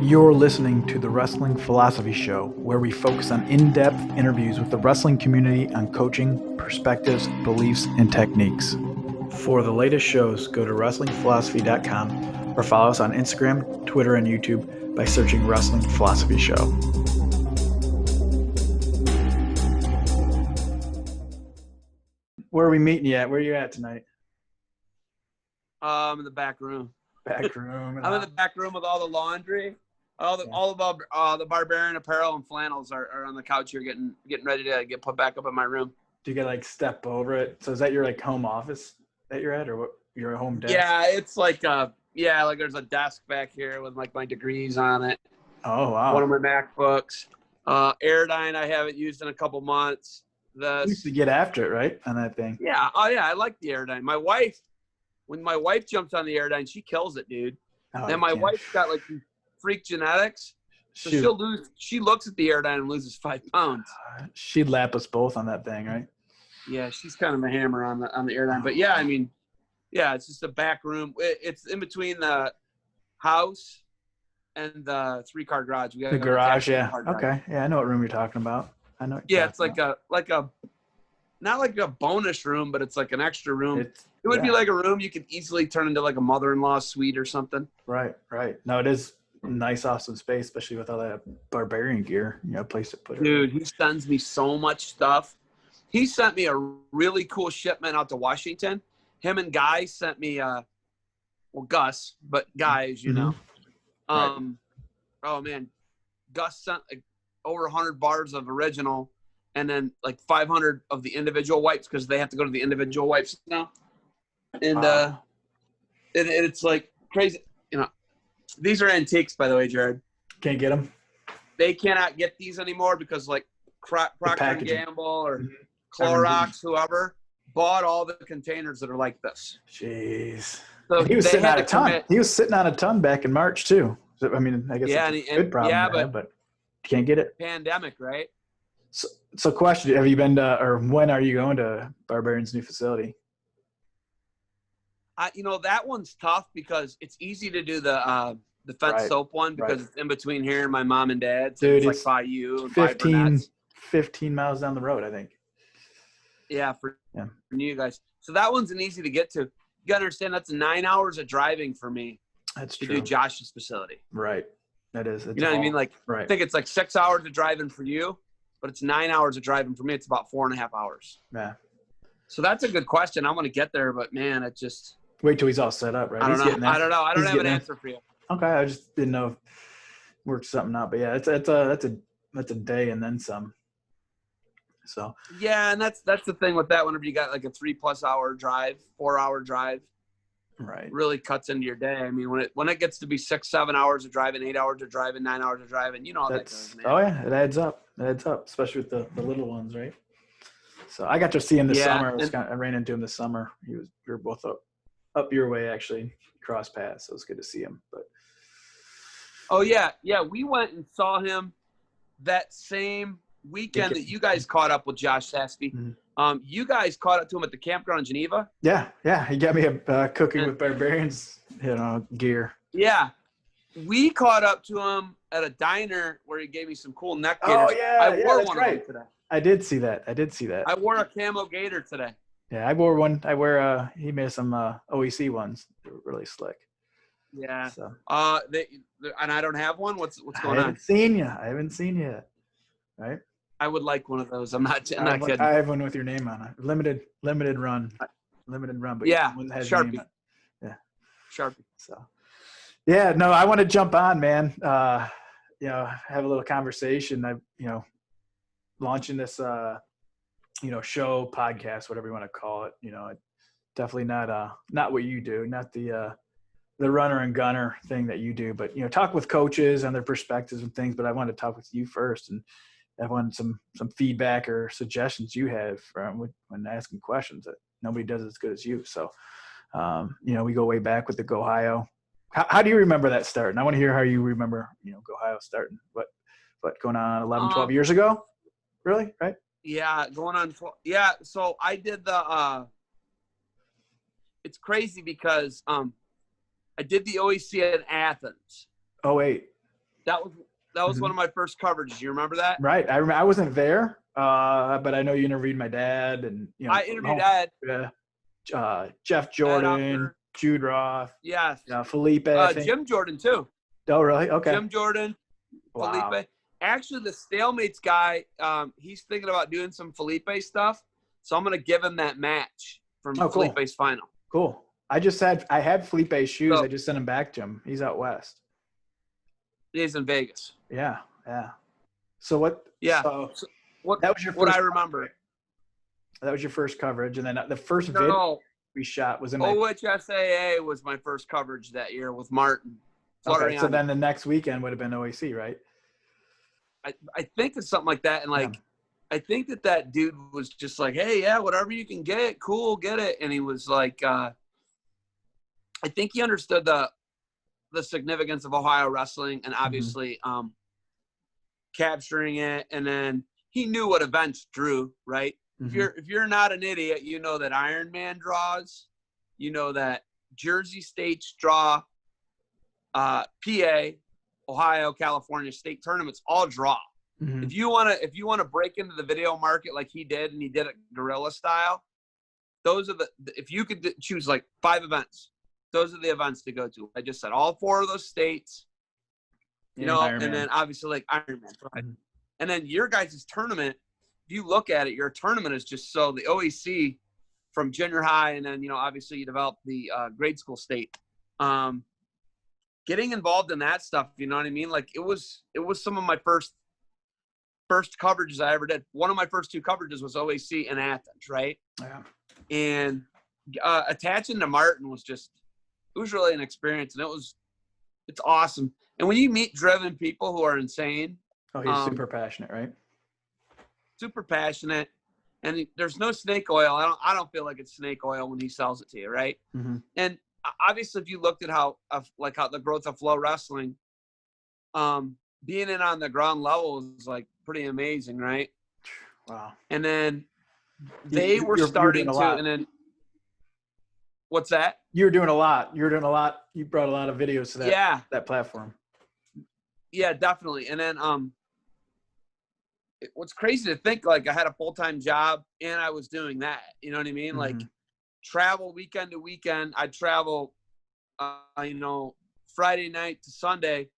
You're listening to the Wrestling Philosophy Show, where we focus on in-depth interviews with the wrestling community on coaching, perspectives, beliefs, and techniques. For the latest shows, go to WrestlingPhilosophy.com or follow us on Instagram, Twitter, and YouTube by searching Wrestling Philosophy Show. Where are we meeting you at? Where are you at tonight? In the back room. Back room. I'm in the back room with all the laundry. All the Barbarian apparel and flannels are on the couch here getting ready to get put back up in my room. Do you get like step over it? So is that your like home office that you're at, or what? Your home desk? Yeah, it's like like there's a desk back here with like my degrees on it. Oh wow. One of my MacBooks. Airdyne I haven't used in a couple months. You used to get after it, right, on that thing? Yeah. Oh yeah, I like the Airdyne. When my wife jumps on the Airdyne, she kills it, dude. Oh, and my wife's got like freak genetics. So she looks at the Airdyne and loses 5 pounds. She'd lap us both on that thing, right? Yeah, she's kind of a hammer on the Airdyne. But yeah, I mean, yeah, it's just a back room. It's in between the house and the 3-car garage. The garage, yeah. Okay, yeah, I know what room you're talking about. I know. Yeah, it's like a not like a bonus room, but it's like an extra room. It would be like a room you could easily turn into like a mother-in-law suite or something. Right. No, it is nice, awesome space, especially with all that Barbarian gear. You know, place to put it. Dude, he sends me so much stuff. He sent me a really cool shipment out to Washington. Him and Guy sent me, Gus, but Guy, as you know. Right. Oh, man. Gus sent like over 100 bars of original and then like 500 of the individual wipes because they have to go to the individual wipes now. And it's like crazy. You know, these are antiques, by the way, Jared. Can't get them. They cannot get these anymore because like Procter & Gamble or Clorox, whoever, bought all the containers that are like this. Jeez. So he was sitting on a ton. He was sitting on a ton back in March too. So, I mean, I guess it's a good problem but you can't get it. Pandemic, right? So question, have you been to, or when are you going to Barbarian's new facility? That one's tough because it's easy to do the fence soap one because it's in between here and my mom and dad. So dude, it's like by you and 15 miles down the road, I think. Yeah, for you guys. So that one's an easy to get to. You got to understand that's 9 hours of driving for me. That's to true. do Josh's facility. Right. That is. You know what I mean? Like, I think it's like 6 hours of driving for you, but it's 9 hours of driving for me. It's about 4.5 hours. Yeah. So that's a good question. I want to get there, but man, it just. Wait till he's all set up, right? I don't know. I don't have an answer for you. Okay, I just didn't know if worked something out, but yeah, that's a day and then some. So. Yeah, and that's the thing with that. Whenever you got like a 3+ hour drive, 4-hour drive, right, really cuts into your day. I mean, when it gets to be 6-7 hours of driving, 8 hours of driving, 9 hours of driving, you know how that goes, man. Oh yeah, it adds up. Especially with the little ones, right? So I got to see him this summer. I ran into him this summer. We were both up your way, actually, cross paths. So it was good to see him. But oh yeah, we went and saw him that same weekend that you guys caught up with Josh Saspy. Mm-hmm. You guys caught up to him at the campground in Geneva. Yeah, he got me a cooking with Barbarians, gear. Yeah, we caught up to him at a diner where he gave me some cool neck gaiters. Oh yeah, I wore one of them today. I did see that. I wore a camo gator today. Yeah, I wore one. He made some OEC ones. They were really slick. Yeah. So. And I don't have one. What's going on? I haven't seen you yet. Right. I would like one of those. I'm not kidding. I have one with your name on it. Limited run. But yeah, Sharpie. Yeah. Sharpie. So. Yeah. No, I want to jump on, man. Have a little conversation. Launching this. Show, podcast, whatever you want to call it. Definitely not what you do, not the runner and gunner thing that you do, but talk with coaches and their perspectives and things. But I wanted to talk with you first, and I wanted some feedback or suggestions you have when asking questions that nobody does as good as you. So, we go way back with the Go Ohio. How do you remember that start? And I want to hear how you remember, Go Ohio starting. What going on 11, 12 years ago? Really? Right? Yeah, going on. Yeah, so I did it's crazy because I did the OEC in Athens. Oh, wait. That was Mhm. one of my first coverages. You remember that? Right. I remember. I wasn't there, but I know you interviewed my dad, and I interviewed Ed, yeah, Jeff Ed Jordan, Upker. Jude Roth, Yes. Felipe. I think. Jim Jordan too. Oh, really? Okay. Jim Jordan, Wow. Felipe. Actually, the Stalemates guy, he's thinking about doing some Felipe stuff. So I'm going to give him that match from Oh, cool. Felipe's final. Cool. I had Felipe's shoes. So, I just sent them back to him. He's out west. he's in Vegas. Yeah. Yeah. So what? Yeah. So So what, that was your what first I remember. coverage. That was your first coverage, and then the first video No, we shot was in my. OHSAA was my first coverage that year with Martin. Okay, so Floriani. then the next weekend would have been OAC, right? I think it's something like that. And like, Yeah. I think that dude was just like, hey, yeah, whatever you can get, cool, get it. And he was like, I think he understood the significance of Ohio wrestling and obviously capturing it. And then he knew what events drew, right? Mm-hmm. If you're not an idiot, you know that Iron Man draws, you know that Jersey states draw, PA, Ohio, California state tournaments all draw. Mm-hmm. If you want to break into the video market like he did, and he did it guerrilla style, those are if you could choose like 5 events, those are the events to go to. I just said all 4 of those states, you know, and then obviously like Ironman. Right? Mm-hmm. And then your guys' tournament, if you look at it, your tournament is just so the OEC from junior high, and then, you know, obviously you develop the grade school state. Getting involved in that stuff, you know what I mean? Like it was some of my first coverages I ever did. One of my first 2 coverages was OAC in Athens, right? Yeah. And attaching to Martin was it was really an experience, and it's awesome. And when you meet driven people who are insane. Oh, he's super passionate, right? Super passionate. And there's no snake oil. I don't feel like it's snake oil when he sells it to you, right? Mm-hmm. And obviously, if you looked at how the growth of Flow Wrestling, being in on the ground level is like pretty amazing, right? Wow. And then they were starting to, and then what's that? You were doing a lot. You brought a lot of videos to that platform. Yeah, definitely. And then what's crazy to think, like I had a full-time job and I was doing that. You know what I mean? Mm-hmm. Like travel weekend to weekend. I'd travel, you know, Friday night to Sunday.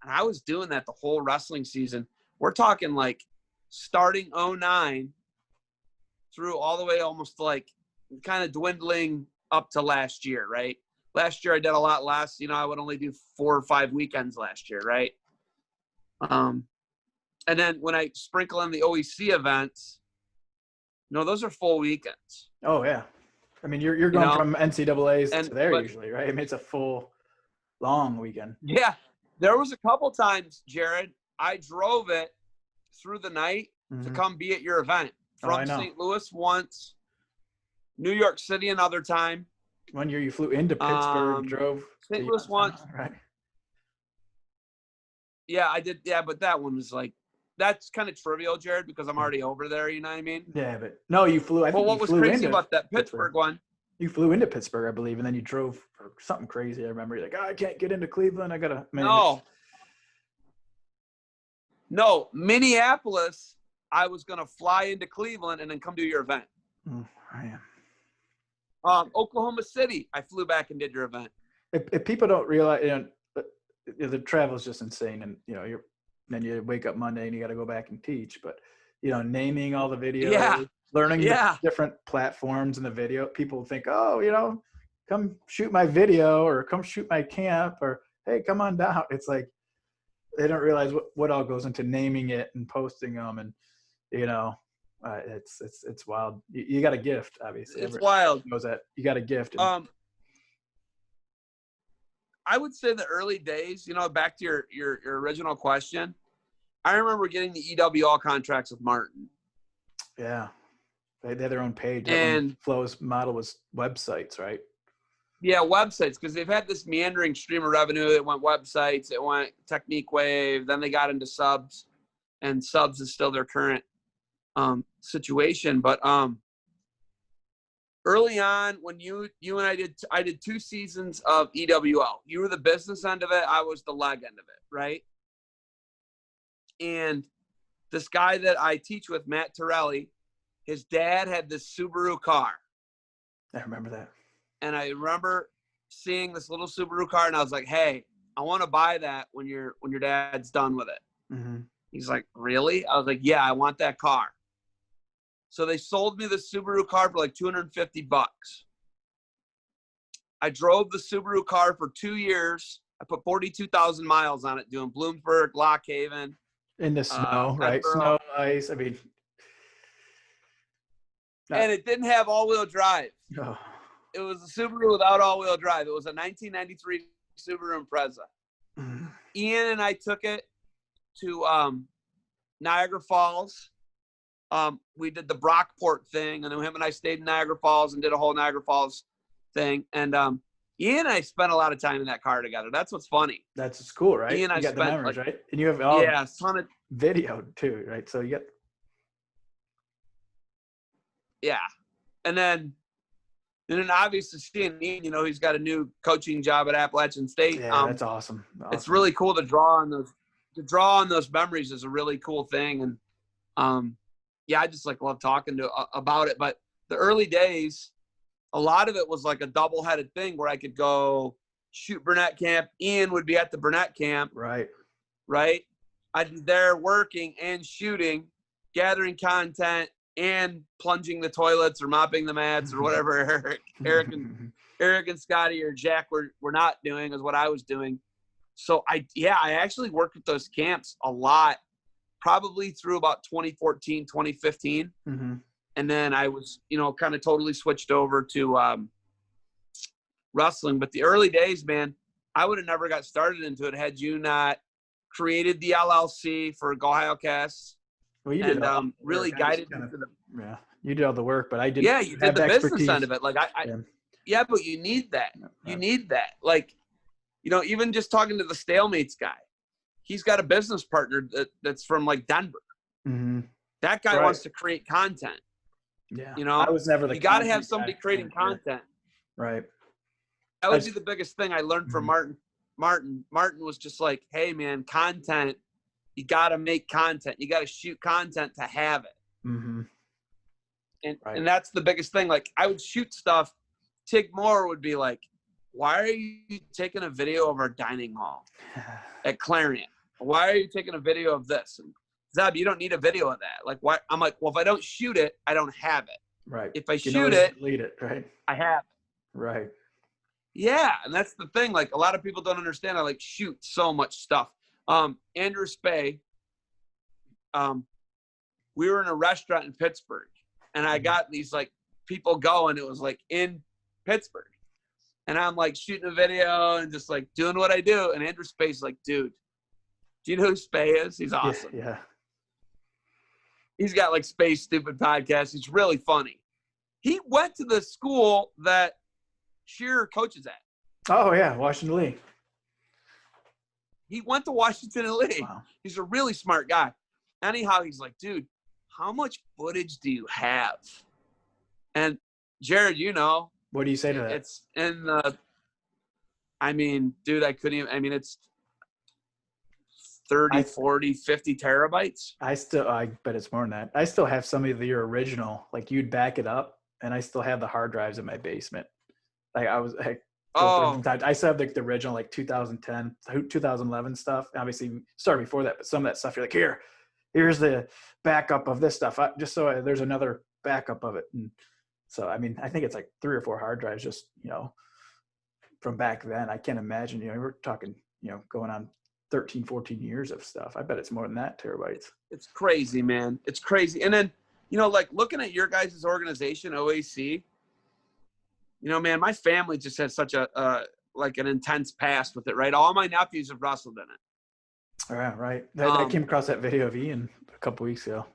And I was doing that the whole wrestling season. We're talking like starting 2009 through all the way almost like kind of dwindling up to last year, right? Last year I did a lot less. You know, I would only do 4 or 5 weekends last year, right? And then when I sprinkle in the OEC events, you know, those are full weekends. Oh, yeah. I mean, you're going from NCAAs to there usually, right? I mean, it's a full, long weekend. Yeah. There was a couple times, Jared, I drove it through the night to come be at your event. From St. Louis once, New York City another time. One year you flew into Pittsburgh, drove St. Louis once. Right. Yeah, I did. Yeah, but that one was like, that's kind of trivial, Jared, because I'm already over there. You know what I mean? Yeah, but no, you flew. Well, what was crazy about that Pittsburgh one? You flew into Pittsburgh, I believe, and then you drove for something crazy. I remember you're like, I can't get into Cleveland. I gotta. No, Minneapolis. I was gonna fly into Cleveland and then come do your event. Oh, man. Oklahoma City. I flew back and did your event. If people don't realize, you know, the travel is just insane, and you know, then you wake up Monday and you got to go back and teach. But you know, naming all the videos, learning the different platforms in the video. People think, oh, you know, come shoot my video or come shoot my camp or hey, come on down. It's like they don't realize what all goes into naming it and posting them, and you know, it's wild. You got a gift, obviously. It's wild. Knows that you got a gift. I would say the early days, you know, back to your original question, I remember getting the EWL contracts with Martin. Yeah. They had their own page. And Flow's model was websites, right? Yeah, websites, because they've had this meandering stream of revenue. It went websites, it went Technique Wave, then they got into subs, and subs is still their current situation. But early on, when you and I did 2 seasons of EWL. You were the business end of it. I was the leg end of it, right? And this guy that I teach with, Matt Torelli, his dad had this Subaru car. I remember that. And I remember seeing this little Subaru car, and I was like, hey, I want to buy that when your dad's done with it. Mm-hmm. He's like, really? I was like, yeah, I want that car. So they sold me the Subaru car for like $250. I drove the Subaru car for 2 years. I put 42,000 miles on it, doing Bloomsburg, Lock Haven. In the snow, right? Edinburgh. Snow, ice. I mean, and it didn't have all-wheel drive. Oh. It was a Subaru without all-wheel drive. It was a 1993 Subaru Impreza. Mm. Ian and I took it to Niagara Falls. We did the Brockport thing, and then him and I stayed in Niagara Falls and did a whole Niagara Falls thing. And Ian and I spent a lot of time in that car together. That's what's funny. That's just cool, right? Ian and you I got the spent, memories, like, right? And you have all a ton of video too, right? So you got and then obviously seeing Ian, he's got a new coaching job at Appalachian State. Yeah, that's awesome. It's really cool to draw on those. To draw on those memories is a really cool thing, and I just love talking about it. But the early days, a lot of it was like a double-headed thing where I could go shoot Burnett camp. Ian would be at the Burnett camp. Right. I'd be there working and shooting, gathering content, and plunging the toilets or mopping the mats or whatever Eric and Scotty or Jack were not doing is what I was doing. So I actually worked with those camps a lot, probably through about 2014, 2015. Mm-hmm. And then I was, kind of totally switched over to wrestling. But the early days, man, I would have never got started into it had you not created the LLC for Go Highcast. Well, you did and really guided me to the. Yeah, you did all the work, but I didn't. Yeah, you did the business end of it. Like yeah, but you need that. You need that. Like, even just talking to the Stalemates guy, he's got a business partner that's from like Denver. Mm-hmm. That guy wants to create content. Yeah, I was never the. You got to have somebody creating content. Right. That would be the biggest thing I learned from Martin. Martin was just like, hey man, content. You got to make content. You got to shoot content to have it. Mm-hmm. And that's the biggest thing. Like, I would shoot stuff. Tig Moore would be like, why are you taking a video of our dining hall at Clarion? Why are you taking a video of this? And Zeb, you don't need a video of that. Like, why? I'm like, well, if I don't shoot it, I don't have it. Right. If I shoot it, delete it. Right. I have it. Right. Yeah. And that's the thing. Like, a lot of people don't understand. I shoot so much stuff. Andrew Spey, we were in a restaurant in Pittsburgh, and I got these people going. It was in Pittsburgh, and I'm shooting a video and just doing what I do. And Andrew Spey's like, dude, do you know who Spey is? He's awesome. Yeah. He's got Spey Stupid podcast. He's really funny. He went to the school that Shearer coaches at. Oh yeah, Washington Lee. He went to Washington and Lee. Wow. He's a really smart guy. Anyhow, he's like, dude, how much footage do you have? And Jared, what do you say to that? It's in the, dude, I couldn't even, it's 30, 40, 50 terabytes. I bet it's more than that. I still have some of your original, you'd back it up, and I still have the hard drives in my basement. I still have the original 2010, 2011 stuff. Obviously, started before that, but some of that stuff you're like, here's the backup of this stuff. Just so there's another backup of it. And so, I think it's 3 or 4 hard drives just, from back then. I can't imagine, we're talking, going on 13, 14 years of stuff. I bet it's more than that terabytes. It's crazy, man. It's crazy. And then, looking at your guys' organization, OAC, man, my family just has such a an intense past with it, right? All my nephews have wrestled in it. Yeah, right. I came across that video of Ian a couple weeks ago.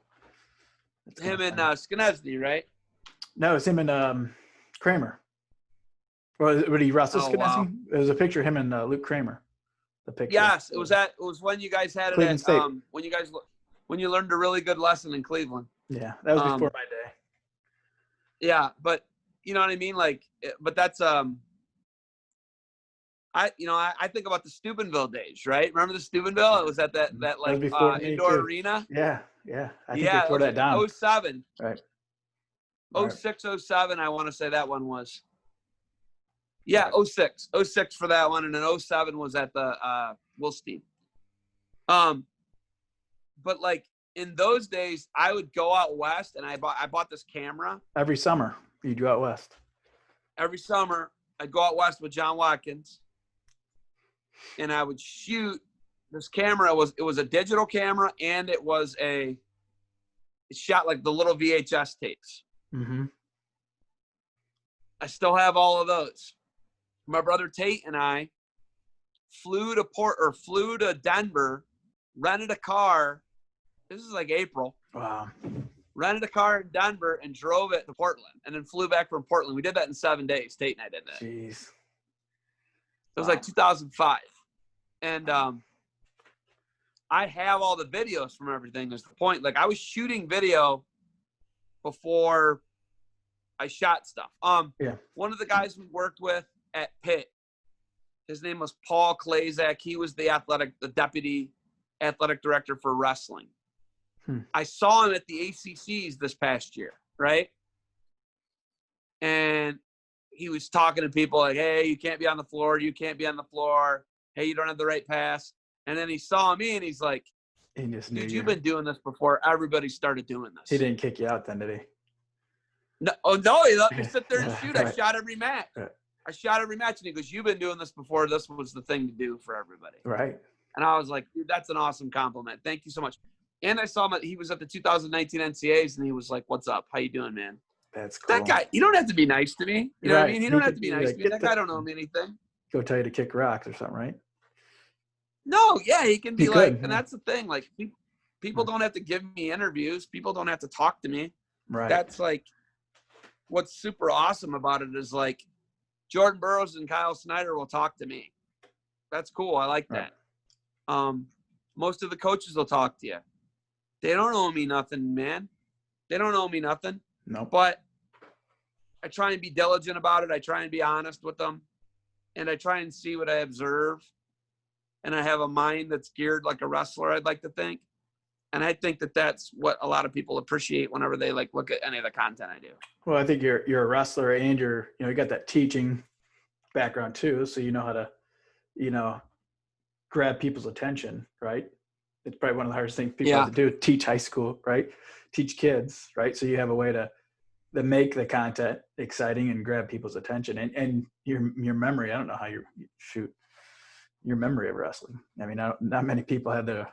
Him and Skinesny, right? No, it's him and Kramer. Well, would he wrestle Skinesny? Wow. It was a picture of him and Luke Kramer. The picture. Yes, it was when you guys had Cleveland it at when you learned a really good lesson in Cleveland. Yeah, that was before my day. Yeah, but you know what I mean? But that's I think about the Steubenville days, right? Remember the Steubenville? It was at that like indoor arena. Yeah. I think Yeah, they tore that down. 07. Right. 06, 07, I want to say that one was. Yeah, 06 for that one, and then 07 was at the Wilstein. But like in those days, I would go out west, and I bought this camera. Every summer, you'd go out west. Every summer, I'd go out west with John Watkins, and I would shoot this camera. It was a digital camera, and it shot like the little VHS tapes. Mm-hmm. I still have all of those. My brother Tate and I flew to Denver, rented a car. This is like April. Wow. Rented a car in Denver and drove it to Portland, and then flew back from Portland. We did that in 7 days. Tate and I did that. Jeez. It was like 2005. And I have all the videos from everything is the point. Like I was shooting video before I shot stuff. One of the guys we worked with at Pitt, his name was Paul Klazak. He was the deputy athletic director for wrestling. I saw him at the ACCs this past year, right? And he was talking to people like, hey, you can't be on the floor. You can't be on the floor. Hey, you don't have the right pass. And then he saw me and he's like, dude, you've been doing this before everybody started doing this. He didn't kick you out then, did he? No, he let me sit there and shoot. Right. I shot every match. Right. I shot every match. And he goes, you've been doing this before. This was the thing to do for everybody. Right. And I was like, dude, that's an awesome compliment. Thank you so much. And I saw him, he was at the 2019 NCAAs, and he was like, what's up? How you doing, man? That's cool. That guy, you don't have to be nice to me. You know what I mean? You don't have to be nice to me. That guy don't know me anything. Go tell you to kick rocks or something, right? No, yeah, he can be like, and that's the thing. Like, people don't have to give me interviews. People don't have to talk to me. Right. That's like, what's super awesome about it is like, Jordan Burroughs and Kyle Snyder will talk to me. That's cool. I like that. Most of the coaches will talk to you. They don't owe me nothing, man. They don't owe me nothing. No. But I try and be diligent about it. I try and be honest with them. And I try and see what I observe. And I have a mind that's geared like a wrestler, I'd like to think. And I think that that's what a lot of people appreciate whenever they like look at any of the content I do. Well, I think you're a wrestler and you got that teaching background too. So you know how to, grab people's attention, right? It's probably one of the hardest things people have to do, teach high school, right? Teach kids, right? So you have a way to make the content exciting and grab people's attention. And your memory, I don't know how you shoot your memory of wrestling. I mean, not many people have the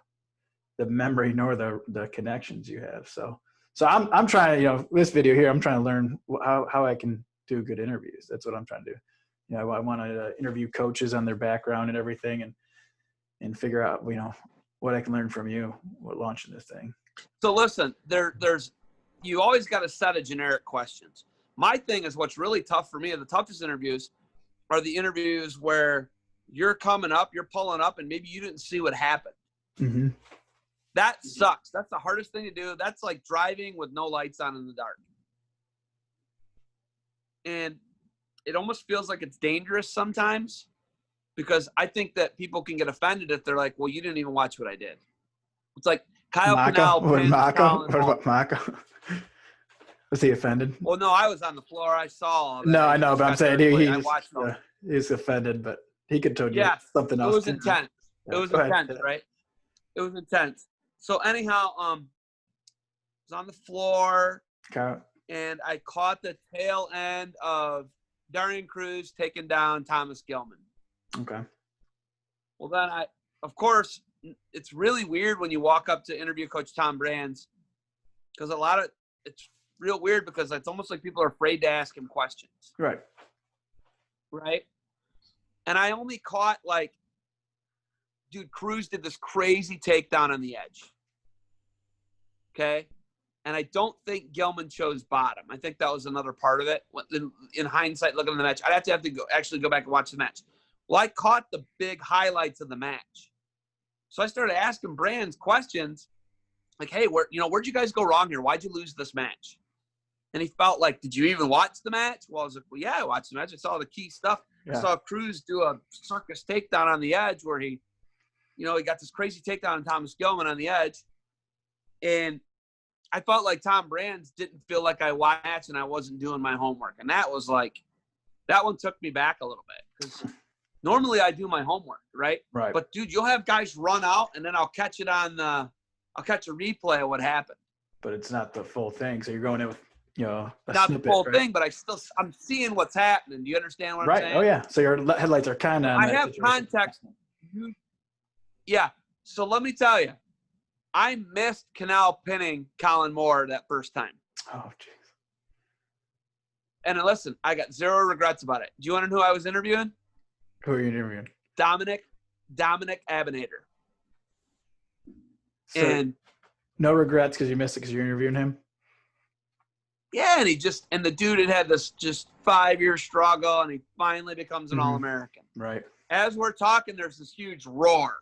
memory nor the connections you have. So I'm trying to, this video here, I'm trying to learn how I can do good interviews. That's what I'm trying to do. I want to interview coaches on their background and everything and figure out, what I can learn from you while launching this thing. So listen, there's you always got to set a generic questions. My thing is what's really tough for me, the toughest interviews are the interviews where you're coming up, you're pulling up, and maybe you didn't see what happened. Mm-hmm. That sucks. That's the hardest thing to do. That's like driving with no lights on in the dark. And it almost feels like it's dangerous sometimes because I think that people can get offended if they're like, well, you didn't even watch what I did. It's like Kyle Pinal. What about Mako? Was he offended? Well, no, I was on the floor. I saw all that. No, I know, but I'm saying he's offended, but he could tell you something else. It was intense. It was intense, right? It was intense. So anyhow, I was on the floor, and I caught the tail end of Darian Cruz taking down Thomas Gilman. Okay. Well, then of course, it's really weird when you walk up to interview Coach Tom Brands because it's real weird because it's almost like people are afraid to ask him questions. Right. Right. And I only caught dude, Cruz did this crazy takedown on the edge. Okay. And I don't think Gilman chose bottom. I think that was another part of it. In hindsight, looking at the match, I'd have to go back and watch the match. Well, I caught the big highlights of the match. So I started asking Brands questions like, hey, where'd you guys go wrong here? Why'd you lose this match? And he felt like, did you even watch the match? Well, I was like, well, yeah, I watched the match. I saw the key stuff. I saw Cruz do a circus takedown on the edge where he got this crazy takedown on Thomas Gilman on the edge. And I felt like Tom Brands didn't feel like I watched and I wasn't doing my homework. And that one took me back a little bit because normally I do my homework, right? Right. But dude, you'll have guys run out and then I'll catch it I'll catch a replay of what happened. But it's not the full thing. So you're going in with, a not snippet, the full right? thing, but I'm seeing what's happening. Do you understand what I'm saying? Right. Oh yeah. So your headlights are kind of. I have context. Yeah. So let me tell you, I missed Canal pinning Colin Moore that first time. Oh jeez. And listen, I got zero regrets about it. Do you want to know who I was interviewing? Who are you interviewing? Dominic Abinator. So and no regrets because you missed it because you're interviewing him. Yeah, and the dude had this just 5-year struggle, and he finally becomes an All-American. Right. As we're talking, there's this huge roar.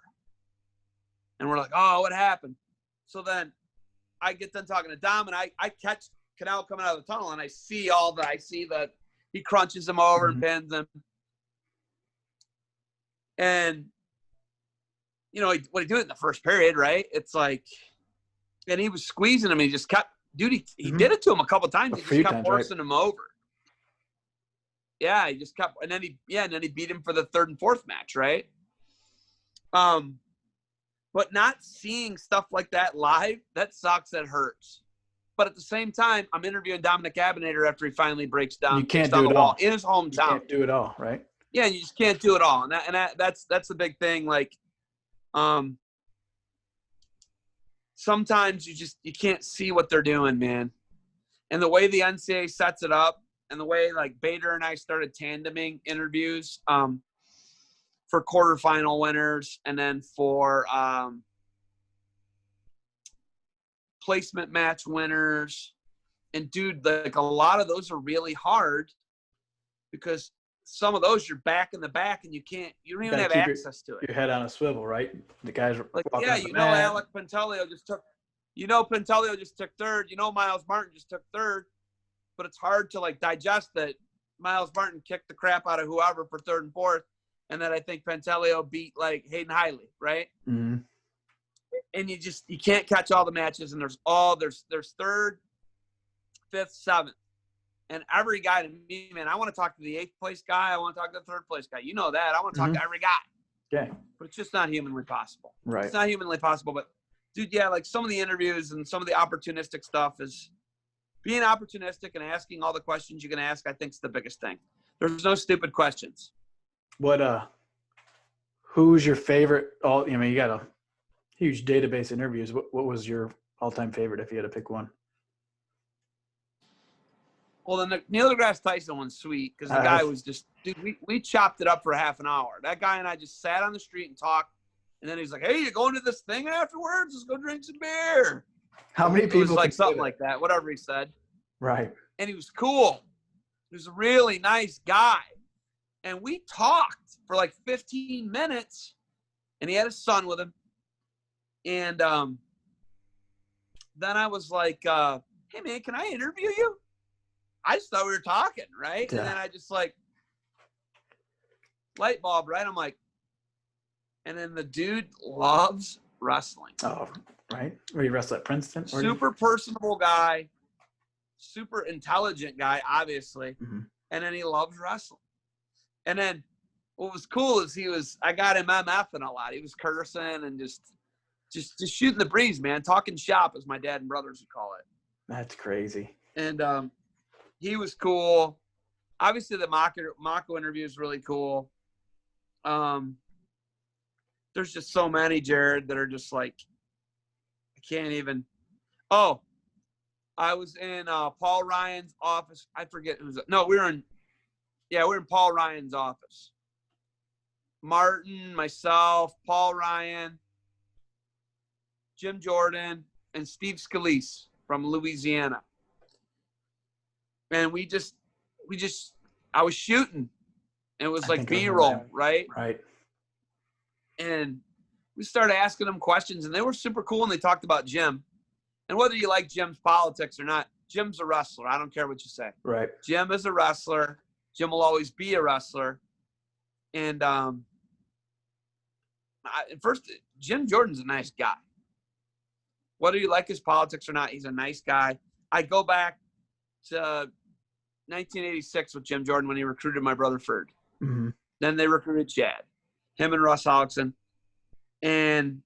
And we're like, oh, what happened? So then I get done talking to Dom, and I catch Canal coming out of the tunnel, and I see that he crunches him over and pins him. And, what he did in the first period, right? It's like, and he was squeezing him, and he just kept, dude, he did it to him a couple times. He just kept forcing him over. Yeah, he just kept, and then he beat him for the third and fourth match, right? But not seeing stuff like that live, that sucks. That hurts. But at the same time, I'm interviewing Dominic Abinator after he finally breaks down. You can't do it all in his hometown. You can't do it all, right? Yeah, you just can't do it all, and that's the big thing. Like, sometimes you can't see what they're doing, man. And the way the NCAA sets it up, and the way like Bader and I started tandeming interviews for quarterfinal winners, and then for placement match winners. And dude, like a lot of those are really hard because some of those you're back in the back and you don't even have access to it. Your head on a swivel, right? The guys are like, walking Alec Pantaleo just took, Pantaleo just took third. Miles Martin just took third, but it's hard to like digest that Miles Martin kicked the crap out of whoever for third and fourth. And then I think Pantaleo beat like Hayden Hiley, right? Mm-hmm. And you can't catch all the matches. And there's third, fifth, seventh. And every guy to me, man, I want to talk to the 8th place guy. I want to talk to the 3rd place guy. You know that. I want to talk to every guy. Yeah. But it's just not humanly possible. Right. It's not humanly possible. But, dude, yeah, like some of the interviews and some of the opportunistic stuff is being opportunistic and asking all the questions you can ask, I think is the biggest thing. There's no stupid questions. Who's your favorite? You got a huge database of interviews. What was your all-time favorite if you had to pick one? Well, the Neil deGrasse Tyson one's sweet because the guy was just, dude, we chopped it up for half an hour. That guy and I just sat on the street and talked. And then he's like, hey, you going to this thing afterwards? Let's go drink some beer. How many people? It was like something like that, whatever he said. Right. And he was cool. He was a really nice guy. And we talked for like 15 minutes. And he had his son with him. And then I was like, hey, man, can I interview you? I just thought we were talking, right? Yeah. And then I just like, light bulb, right? I'm like, and then the dude loves wrestling. Oh, right. Where you wrestle at Princeton? Super personable guy, super intelligent guy, obviously. Mm-hmm. And then he loves wrestling. And then what was cool is I got him MFing a lot. He was cursing and just shooting the breeze, man. Talking shop, as my dad and brothers would call it. That's crazy. And he was cool. Obviously, the Mako interview is really cool. There's just so many, Jared, that are just like, I can't even. Oh, I was in Paul Ryan's office. I forget who's. No, we were in Paul Ryan's office. Martin, myself, Paul Ryan, Jim Jordan, and Steve Scalise from Louisiana. And I was shooting. And it was like B-roll, right? Right. And we started asking them questions, and they were super cool, and they talked about Jim. And whether you like Jim's politics or not, Jim's a wrestler. I don't care what you say. Right. Jim is a wrestler. Jim will always be a wrestler. And first, Jim Jordan's a nice guy. Whether you like his politics or not, he's a nice guy. I go back to 1986 with Jim Jordan when he recruited my brother Ferd. Mm-hmm. Then they recruited Chad, him and Russ Hodgson. And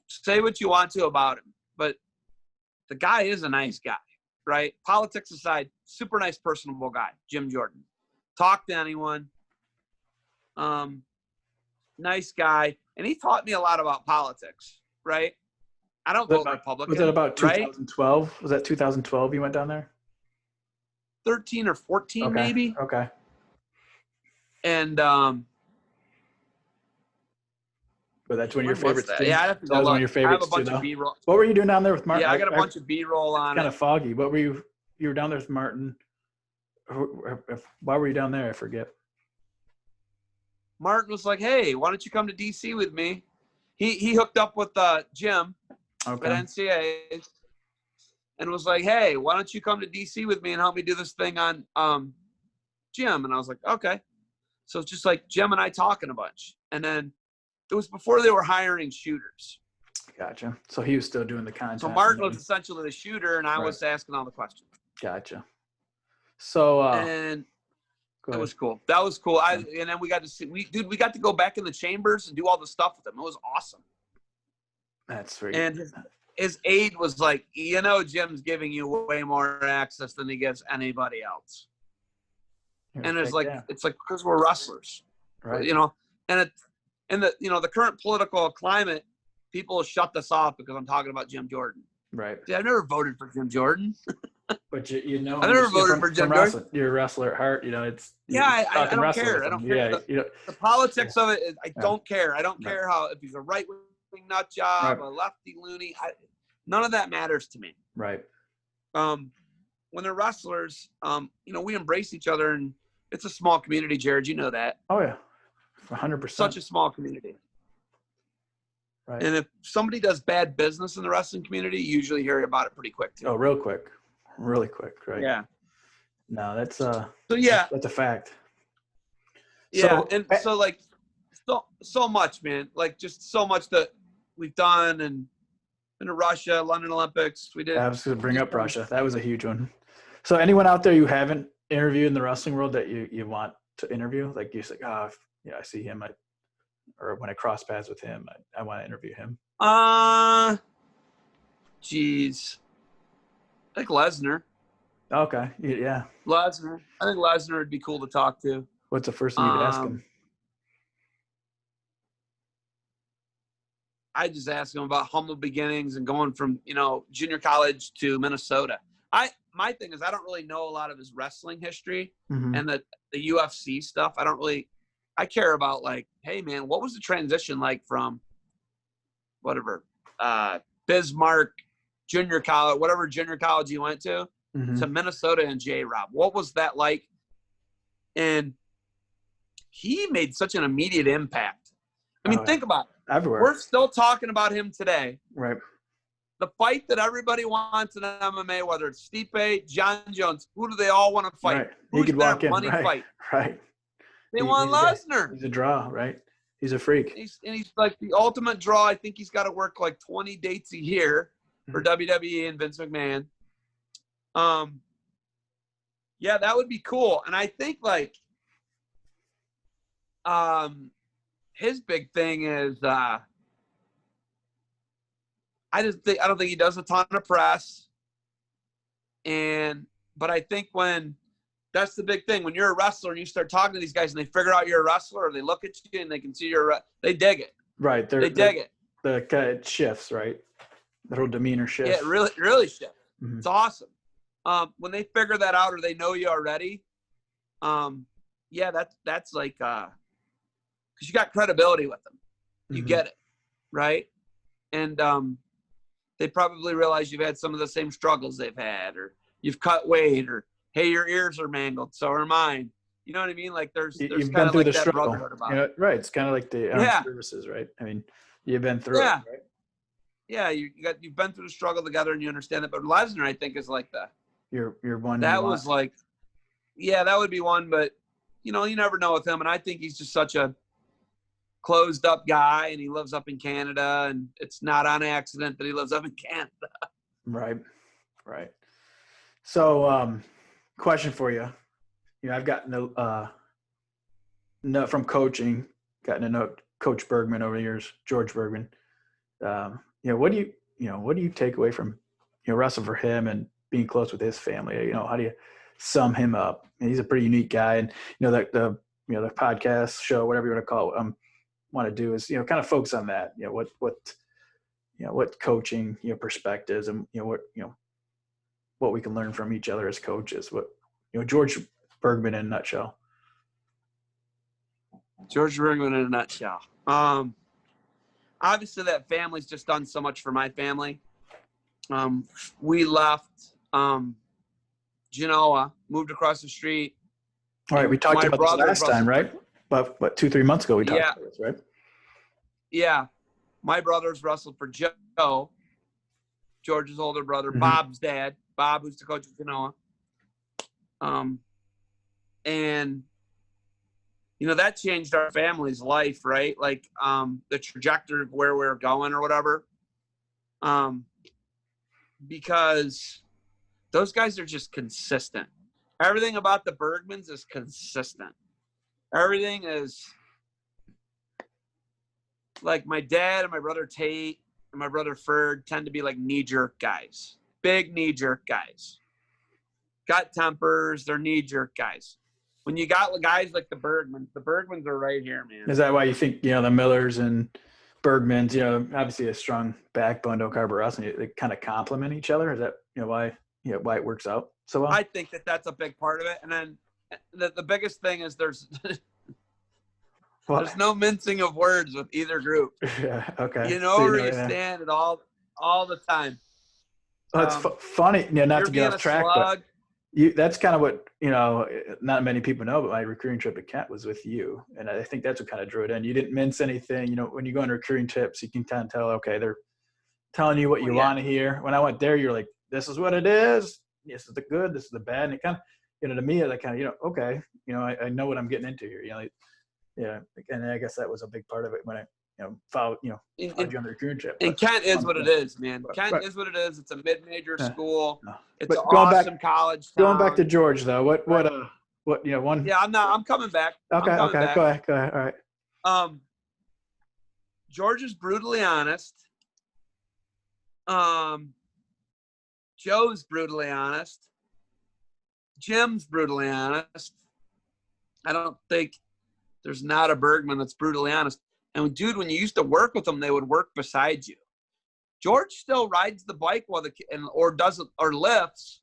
say what you want to about him, but the guy is a nice guy, right? Politics aside, super nice, personable guy, Jim Jordan. Talk to anyone. Nice guy. And he taught me a lot about politics, right? I don't vote Republican. Was that about 2012? Right? Was that 2012 you went down there? 13 or 14, maybe. Okay. And but that's one of your favorites too? Yeah, I have to go. That was one of your favorites too, though. What were you doing down there with Martin? Yeah, I got a bunch of B-roll on it. Kind of foggy. What were you were down there with Martin. Why were you down there? I forget. Martin was like, hey, why don't you come to D.C. with me? He hooked up with Jim at NCAA and was like, hey, why don't you come to D.C. with me and help me do this thing on Jim? And I was like, okay. So it's just like Jim and I talking a bunch. And then it was before they were hiring shooters. Gotcha. So he was still doing the content. So Martin was essentially the shooter, and I was asking all the questions. Gotcha. So and it was cool. That was cool. And then we got to see we got to go back in the chambers and do all the stuff with him. It was awesome. That's very and his aide was like, Jim's giving you way more access than he gives anybody else. And it's like because we're wrestlers. Right. And in the current political climate, people shut this off because I'm talking about Jim Jordan. Right. See, I've never voted for Jim Jordan. But I never voted for Jim Jordan. You're a wrestler at heart, it's. I don't care. I don't care. The politics of it, I don't care. I don't care if he's a right-wing nut job, a lefty loony. None of that matters to me. Right. When they're wrestlers, we embrace each other, and it's a small community, Jared. You know that. Oh yeah, 100%. Such a small community. Right. And if somebody does bad business in the wrestling community, you usually hear about it pretty quick too. Oh, real quick. Really quick, right? Yeah. No, that's that's a fact. Yeah, so much, man. Like just so much that we've done, and been to Russia, London Olympics. We did. I was going to bring up Russia. That was a huge one. So anyone out there you haven't interviewed in the wrestling world that you want to interview, like you say, I see him, or when I cross paths with him, I want to interview him. Geez. I think Lesnar. Okay. Yeah. Lesnar. I think Lesnar would be cool to talk to. What's the first thing you'd ask him? I just ask him about humble beginnings and going from, junior college to Minnesota. My thing is I don't really know a lot of his wrestling history and the UFC stuff. I care about like, hey man, what was the transition like from whatever, Bismarck junior college, whatever junior college you went to Minnesota and J-Rob. What was that like? And he made such an immediate impact. I mean, think about it. Everywhere. We're still talking about him today. Right. The fight that everybody wants in MMA, whether it's Stipe, John Jones, who do they all want to fight? Right. Who's he could walk in. Money fight? Right. They want Lesnar. He's a draw, right? He's a freak. He's like the ultimate draw. I think he's got to work like 20 dates a year for WWE and Vince McMahon. Yeah, that would be cool. And I think like his big thing is I don't think he does a ton of press. But I think that's the big thing. When you're a wrestler and you start talking to these guys and they figure out you're a wrestler, or they look at you and they can see they dig it. Right. They dig it. It shifts, right? The whole demeanor shifts. Yeah, it really shifts. It's awesome. When they figure that out or they know you already, that's like because you got credibility with them. You get it, right? And they probably realize you've had some of the same struggles they've had, or you've cut weight, or hey, your ears are mangled, so are mine. You know what I mean? Like there's kind of like that struggle. brotherhood about it. Right. It's kind of like the armed services, right? I mean, you've been through it, right? Yeah, you've been through the struggle together and you understand it. But Lesnar, I think, is like that. You're one. That was like, that would be one. But you know, you never know with him. And I think he's just such a closed up guy, and he lives up in Canada, and it's not on accident that he lives up in Canada. Right. Right. So, question for you. You know, I've gotten a note from coaching, gotten a note, Coach Bergman over the years, George Bergman. You know, what do you take away from, you know, wrestling for him and being close with his family? You know, how do you sum him up? He's a pretty unique guy, and you know, the podcast show, whatever you want to call it, want to do is, you know, kind of focus on that. You know, what coaching, you know, perspectives, and what we can learn from each other as coaches. What, you know, George Bergman in a nutshell. George Bergman in a nutshell. Obviously that family's just done so much for my family. We left Genoa, moved across the street. All right, we talked about this last time, right? But 2-3 months ago we talked about this, right? Yeah. My brothers wrestled for Joe, George's older brother, Bob's dad, Bob, who's the coach of Genoa. And you know, that changed our family's life, right? Like the trajectory of where we're going or whatever. Because those guys are just consistent. Everything about the Bergmans is consistent. Everything is like my dad and my brother Tate and my brother Ferd tend to be like knee-jerk guys. Big knee-jerk guys. Got tempers, they're knee-jerk guys. When you got guys like the Bergmans are right here, man. Is that why you think, you know, the Millers and Bergmans, you know, obviously a strong backbone to Oak Harbor wrestling, they kind of complement each other? Is that, you know, why it works out so well? I think that's a big part of it. And then the biggest thing is there's no mincing of words with either group. Yeah, okay. You know where you stand at all the time. Well, it's funny, you know, not to get off track, but that's kind of what, you know, not many people know, but my recruiting trip to Kent was with you. And I think that's what kind of drew it in. You didn't mince anything. You know, when you go on recruiting trips, you can kind of tell, okay, they're telling you what you want to hear. When I went there, you're like, this is what it is. This is the good, this is the bad. And it kind of, you know, to me, like kind of, you know, okay, you know, I know what I'm getting into here. You know, yeah. And I guess that was a big part of it when I, you know, followed you on the recruiting trip. And Kent is what it is, man. Kent is what it is. It's a mid-major school. No. It's an awesome college town. Going back to George though, what you know, one. Yeah, I'm coming back. Okay, back. Go ahead. All right. George is brutally honest. Joe's brutally honest. Jim's brutally honest. I don't think there's not a Bergman that's brutally honest. And dude, when you used to work with them, they would work beside you. George still rides the bike or lifts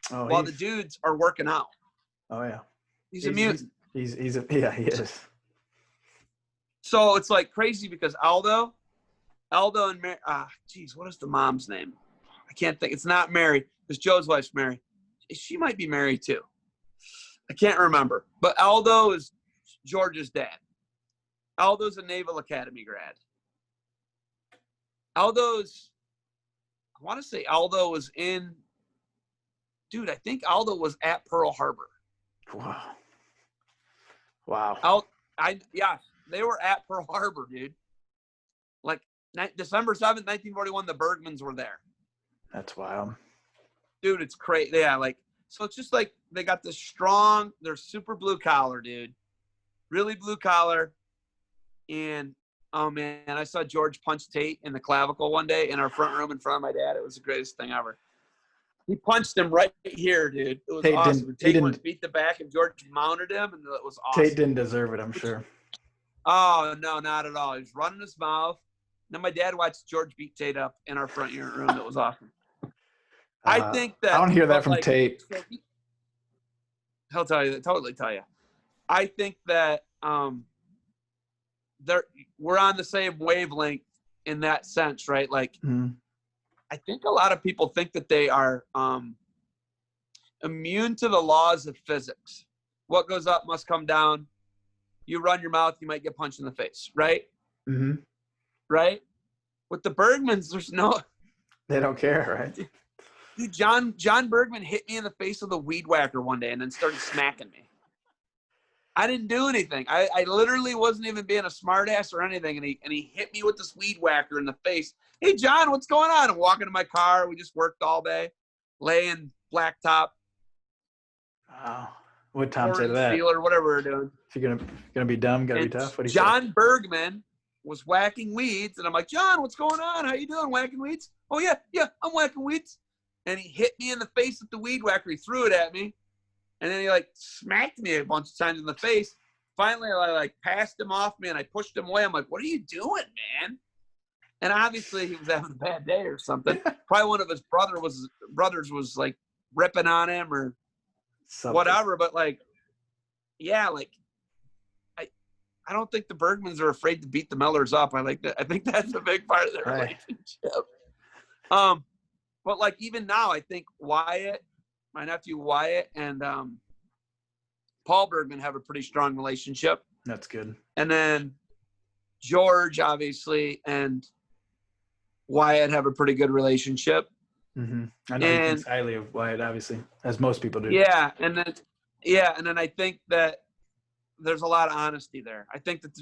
while the dudes are working out. Oh yeah, he's a mutant. He is. So it's like crazy because Aldo and Mary. What is the mom's name? I can't think. It's not Mary because Joe's wife's Mary. She might be Mary too. I can't remember. But Aldo is George's dad. Aldo's a Naval Academy grad. I want to say Aldo was in, dude, I think Aldo was at Pearl Harbor. Wow. They were at Pearl Harbor, dude. Like December 7th, 1941, the Bergmans were there. That's wild. Dude, it's crazy. Yeah, like, so it's just like they got this strong, they're super blue collar, dude. Really blue collar. And, oh, man, I saw George punch Tate in the clavicle one day in our front room in front of my dad. It was the greatest thing ever. He punched him right here, dude. It was awesome. Tate went beat the back, and George mounted him, and it was awesome. Tate didn't deserve it, I'm sure. Oh, no, not at all. He was running his mouth. Then my dad watched George beat Tate up in our front room. It was awesome. I think that – I don't hear that from Tate. He'll totally tell you. I think that we're on the same wavelength in that sense, right? Like, I think a lot of people think that they are immune to the laws of physics. What goes up must come down. You run your mouth, you might get punched in the face, right? Mm-hmm. Right? With the Bergmans, there's no. They don't care, right? Dude, John Bergman hit me in the face with a weed whacker one day and then started smacking me. I didn't do anything. I literally wasn't even being a smart ass or anything. And he hit me with this weed whacker in the face. Hey, John, what's going on? I'm walking to my car. We just worked all day, laying blacktop. Wow. What'd Tom say to that? Sealer, whatever we're doing. If you're gonna be dumb, gotta be tough. What do you say? John Bergman was whacking weeds, and I'm like, John, what's going on? How you doing, whacking weeds? Oh, yeah, I'm whacking weeds. And he hit me in the face with the weed whacker. He threw it at me. And then he, like, smacked me a bunch of times in the face. Finally, I, like, passed him off me, and I pushed him away. I'm like, what are you doing, man? And obviously he was having a bad day or something. Probably one of his brothers was, like, ripping on him or whatever. But, like, yeah, like, I don't think the Bergmans are afraid to beat the Millers up. I like that. I think that's a big part of their relationship. But like even now, I think Wyatt, my nephew Wyatt, and Paul Bergman have a pretty strong relationship. That's good. And then George, obviously, and Wyatt have a pretty good relationship. Mm-hmm. I know he thinks highly of Wyatt, obviously, as most people do. Yeah, and then I think that there's a lot of honesty there. I think that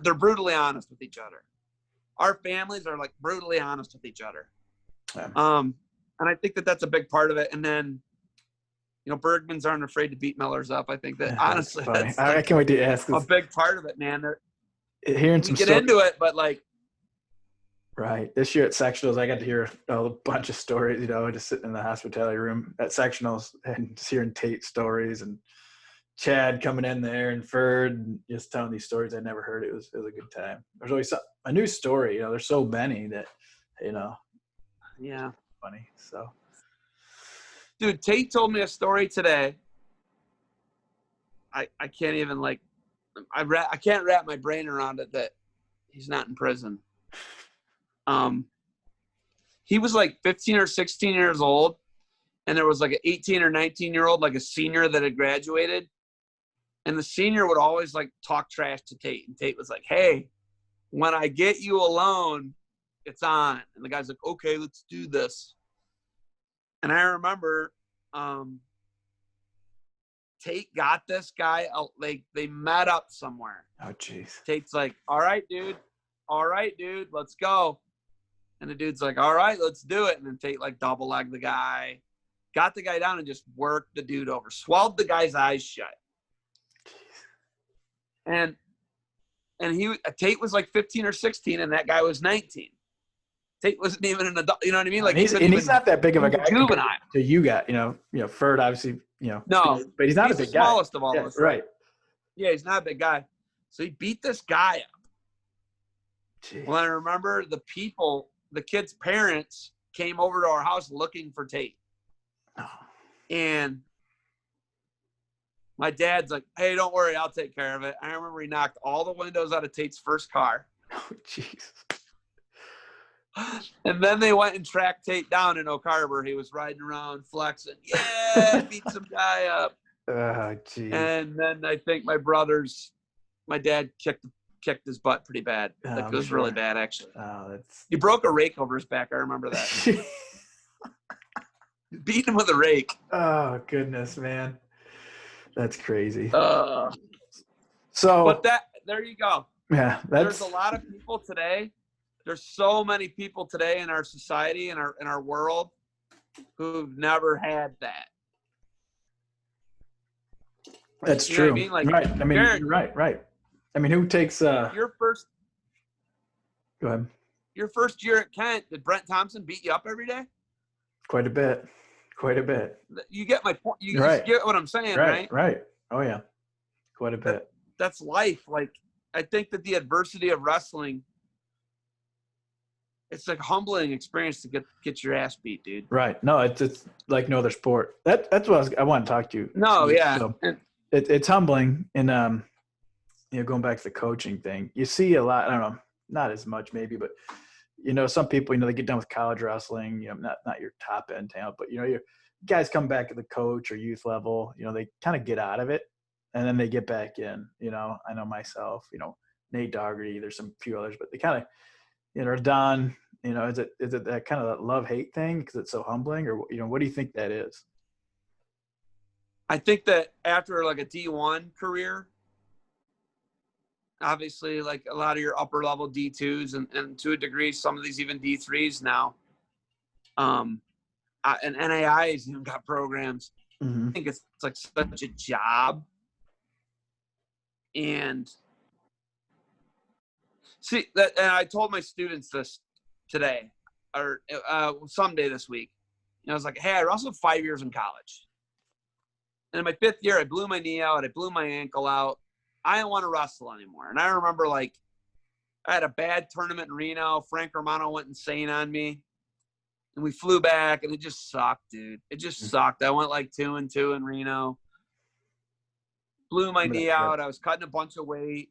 they're brutally honest with each other. Our families are like brutally honest with each other. Yeah. And I think that that's a big part of it. And then, you know, Bergmans aren't afraid to beat Millers up. I think that honestly, that's I can't wait to ask a big part of it, man. Hearing some get into it, but like, right. This year at sectionals, I got to hear a bunch of stories, you know, just sitting in the hospitality room at sectionals and just hearing Tate stories and Chad coming in there and Ferd and just telling these stories I never heard. It was a good time. There's always a new story. You know, there's so many that, you know. Yeah. Funny. So. Dude, Tate told me a story today. I can't even like, I can't wrap my brain around it that he's not in prison. He was like 15 or 16 years old, and there was like an 18 or 19-year-old, like a senior that had graduated. And the senior would always like talk trash to Tate. And Tate was like, hey, when I get you alone, it's on. And the guy's like, okay, let's do this. And I remember Tate got this guy, they met up somewhere. Oh, jeez. Tate's like, all right, dude, let's go. And the dude's like, all right, let's do it. And then Tate like double legged the guy, got the guy down and just worked the dude over, swelled the guy's eyes shut. And Tate was like 15 or 16, and that guy was 19. Tate wasn't even an adult. You know what I mean? Like he's not that big of a guy. Juvenile. So you got, you know, Ferd obviously, you know. No, but he's not a big guy. He's the smallest of all of us. Right. Yeah, he's not a big guy. So he beat this guy up. Jeez. Well, I remember the kid's parents came over to our house looking for Tate. Oh. And my dad's like, hey, don't worry, I'll take care of it. I remember he knocked all the windows out of Tate's first car. Oh, jeez. And then they went and tracked Tate down in Oak Harbor. He was riding around flexing. Yeah, beat some guy up. Oh, jeez. And then I think my dad kicked his butt pretty bad. Like, it was really bad, actually. Oh, he broke a rake over his back. I remember that. Beat him with a rake. Oh, goodness, man. That's crazy. But there you go. Yeah, there's a lot of people today. There's so many people today in our society, in our world, who've never had that. That's you true. Know what I mean? Like, right. I mean, you're right. I mean, who takes your first? Go ahead. Your first year at Kent, did Brent Thompson beat you up every day? Quite a bit. You get my point. You right. get what I'm saying, right? Right. Oh yeah, quite a bit. That's life. Like, I think that the adversity of wrestling, it's like a humbling experience to get your ass beat, dude. Right. No, it's like no other sport. That's what I want to talk to you. No, yeah. So it's humbling, and you know, going back to the coaching thing, you see a lot. I don't know, not as much maybe, but you know, some people, you know, they get done with college wrestling, you know, not your top end talent, but you know, your guys come back at the coach or youth level, you know, they kind of get out of it and then they get back in. You know, I know myself, you know, Nate Dougherty, there's some few others, but they kind of, you know, are done. You know, is it that kind of that love-hate thing because it's so humbling, or, you know, what do you think that is? I think that after like a D1 career, obviously, like a lot of your upper level D2s and to a degree, some of these even D3s now. And NAI's even got programs. Mm-hmm. I think it's like such a job. And see that, and I told my students this today or someday this week. And I was like, hey, I wrestled 5 years in college. And in my 5th year, I blew my knee out. I blew my ankle out. I didn't want to wrestle anymore. And I remember, like, I had a bad tournament in Reno. Frank Romano went insane on me. And we flew back, and it just sucked, dude. It just sucked. I went like 2-2 in Reno. Blew my knee out. I was cutting a bunch of weight.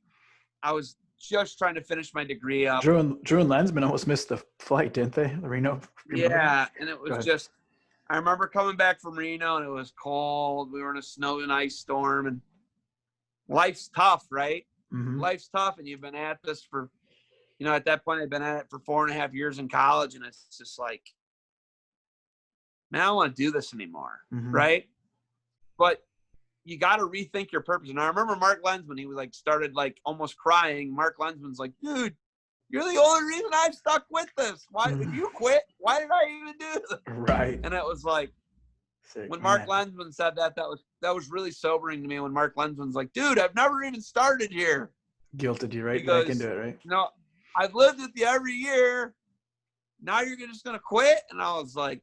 I was just trying to finish my degree up. Drew and Lensman almost missed the flight, didn't they? The Reno. Yeah, and it was just – I remember coming back from Reno, and it was cold. We were in a snow and ice storm, and life's tough, right? Mm-hmm. Life's tough, and you've been at this for, you know, at that point, I'd been at it for 4.5 years in college, and it's just like, man, I don't want to do this anymore, right? But you got to rethink your purpose. And I remember Mark Lensman, he was like, started like almost crying. Mark Lensman's like, dude, you're the only reason I've stuck with this. Why, if you quit, why did I even do this? Right. And it was like, sick, when Mark Lensman said that, that was really sobering to me. When Mark Lensman's like, dude, I've never even started here. Guilted you right back into it, right? You know, I've lived with you every year. Now you're just going to quit? And I was like,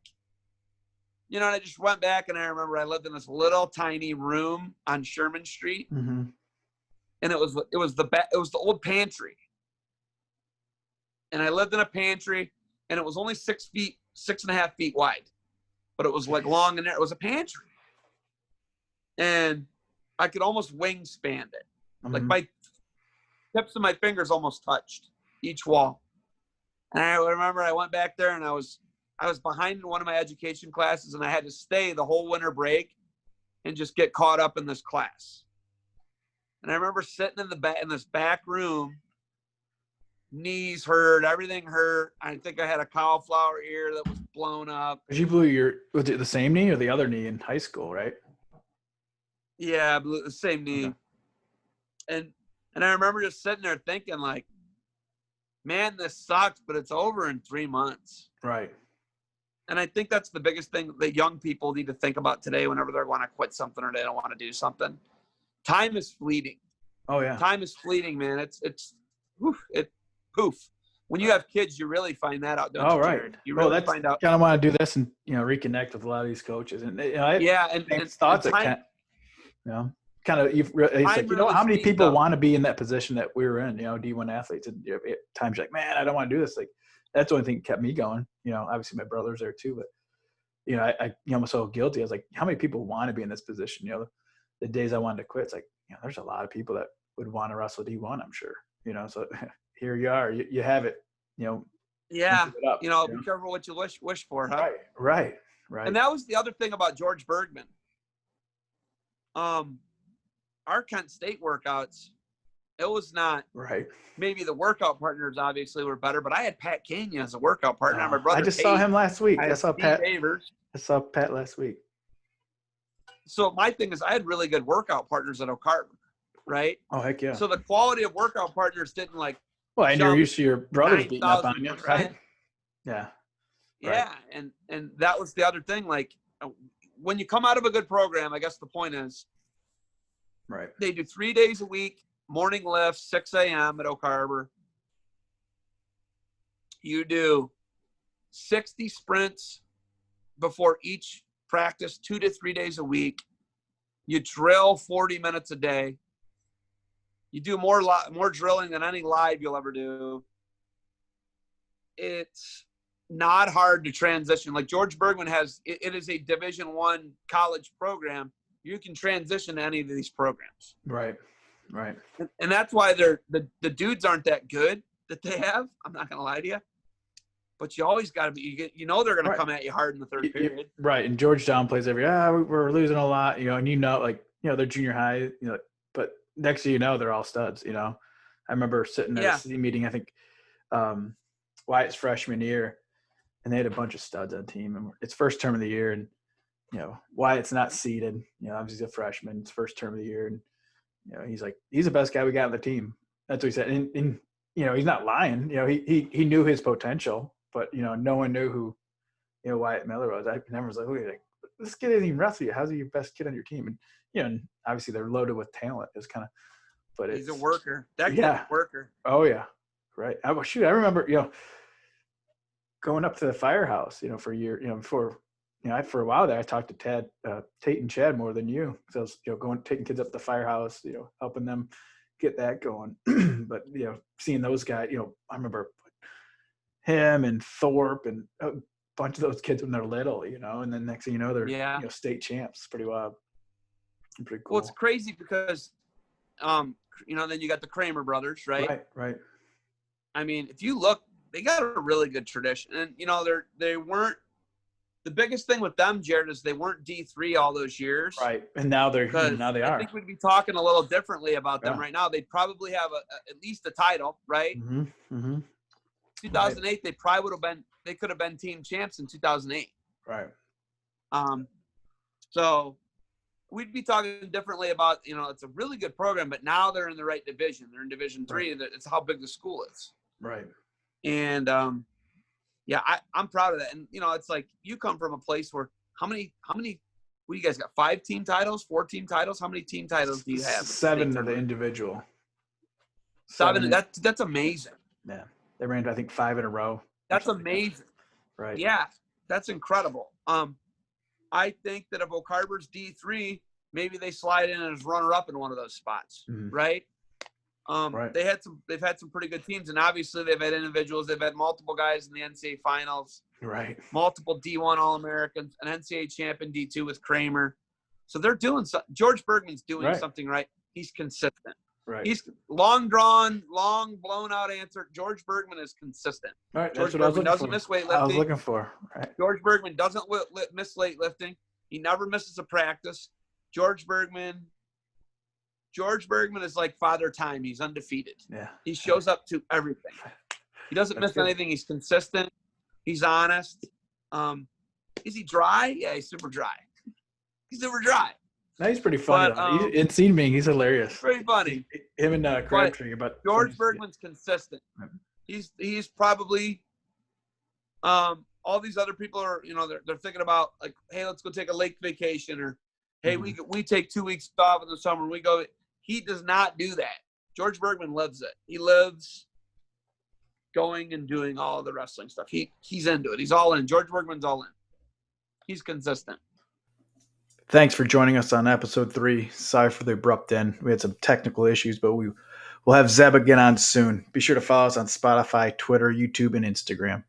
you know, and I just went back, and I remember I lived in this little tiny room on Sherman Street. Mm-hmm. And it was the old pantry. And I lived in a pantry, and it was only 6.5 feet wide, but it was like long and narrow. It was a pantry, and I could almost wingspan it. Like my tips of my fingers almost touched each wall. And I remember I went back there, and I was behind in one of my education classes, and I had to stay the whole winter break and just get caught up in this class. And I remember sitting in this back room. Knees hurt, everything hurt. I think I had a cauliflower ear that was blown up. You blew was it the same knee or the other knee in high school, right? Yeah, I blew the same knee. Okay. And I remember just sitting there thinking, like, man, this sucks, but it's over in 3 months. Right. And I think that's the biggest thing that young people need to think about today whenever they're going to quit something or they don't want to do something. Time is fleeting. Oh, yeah. Time is fleeting, man. It's poof. When you have kids, you really find that out, don't you, right. Jared? You really find out. Kind of want to do this and, you know, reconnect with a lot of these coaches. And, you know, and thoughts that kind of, it's like, you know, how many people want to be in that position that we were in, you know, D1 athletes. And at times you're like, man, I don't want to do this. Like, that's the only thing that kept me going. You know, obviously my brother's there too, but, you know, I I'm so guilty. I was like, how many people want to be in this position? You know, the days I wanted to quit, it's like, you know, there's a lot of people that would want to wrestle D1, I'm sure, you know, so here you are, you have it, you know. Yeah. You know, be careful what you wish for, huh? Right. And that was the other thing about George Bergman. Our Kent State workouts, it was not right. Maybe the workout partners obviously were better, but I had Pat Kenya as a workout partner. My brother, I just saw him last week. I saw Pat last week. So my thing is, I had really good workout partners at Oak Harbor, right? Oh, heck yeah. So the quality of workout partners didn't like. Well, and you're used to your brothers beating up on you, right? Yeah. Yeah, and that was the other thing. Like, when you come out of a good program, I guess the point is, right? They do 3 days a week, morning lifts, 6 a.m. at Oak Harbor. You do 60 sprints before each practice, 2 to 3 days a week. You drill 40 minutes a day. You do more drilling than any live you'll ever do. It's not hard to transition. Like George Bergman it is a Division I college program. You can transition to any of these programs. Right. And that's why the dudes aren't that good that they have. I'm not going to lie to you. But you always got to be, you know, they're going to come at you hard in the third period. Right. And Georgetown plays we're losing a lot, you know, and you know, like, you know, they're junior high, you know, but next thing you know, they're all studs, you know. I remember sitting at a city meeting, I think Wyatt's freshman year, and they had a bunch of studs on the team. And it's first term of the year, and, you know, Wyatt's not seeded. You know, obviously he's a freshman. It's first term of the year. And, you know, he's the best guy we got on the team. That's what he said. And he's not lying. He knew his potential, but no one knew who Wyatt Miller was. I never was like, look at this kid isn't even wrestle you. How's he your best kid on your team? And obviously they're loaded with talent. It's kind of, but he's a worker. That kid's a worker. Oh yeah, right. I remember going up to the firehouse, for a year, before, for a while there, I talked to Tate and Chad more than you. So I was, taking kids up to the firehouse, helping them get that going. But, seeing those guys, I remember him and Thorpe and a bunch of those kids when they're little, and then next thing you know, they're, state champs. Pretty wild. Pretty cool. Well, it's crazy because, then you got the Kramer brothers, right? Right. I mean, if you look, they got a really good tradition. And, they weren't – the biggest thing with them, Jared, is they weren't D3 all those years. Right. And now they are. I think we'd be talking a little differently about them right now. They'd probably have at least a title, right? Mm-hmm. Mm-hmm. 2008, right. They probably would have been – they could have been team champs in 2008. Right. So we'd be talking differently about, it's a really good program, but now they're in the right division. They're in Division 3. Right. It's how big the school is. Right. And, I'm proud of that. And, it's like you come from a place where how many, what do you guys got? 5 team titles, 4 team titles? How many team titles do you have? 7 of the individual. 7. That's amazing. Yeah. They ran, I think, 5 in a row. That's amazing. Right. Yeah. That's incredible. I think that if Oak Harbor's D3, maybe they slide in as runner-up in one of those spots, right? Right. They've had some pretty good teams, and obviously they've had individuals. They've had multiple guys in the NCAA finals, right? Multiple D1 All-Americans, an NCAA champion D2 with Kramer. So they're doing something. George Bergman's doing something right. He's consistent. Right. He's long blown out answer. George Bergman is consistent. Right. George Bergman doesn't miss weightlifting. I was looking for. Right. George Bergman doesn't miss weightlifting. He never misses a practice. George Bergman is like Father Time. He's undefeated. Yeah. He shows up to everything. He doesn't miss anything. He's consistent. He's honest. Is he dry? Yeah, he's super dry. He's super dry. No, he's pretty funny. It's seen me. He's hilarious. Pretty funny. Him and Crabtree. But George Bergman's consistent. He's probably all these other people are, they're thinking about like, hey, let's go take a lake vacation, or hey, we take 2 weeks off in the summer and we go. He does not do that. George Bergman lives it. He lives going and doing all the wrestling stuff. He's into it. He's all in. George Bergman's all in. He's consistent. Thanks for joining us on episode 3. Sorry for the abrupt end. We had some technical issues, but we'll have Zeb again on soon. Be sure to follow us on Spotify, Twitter, YouTube, and Instagram.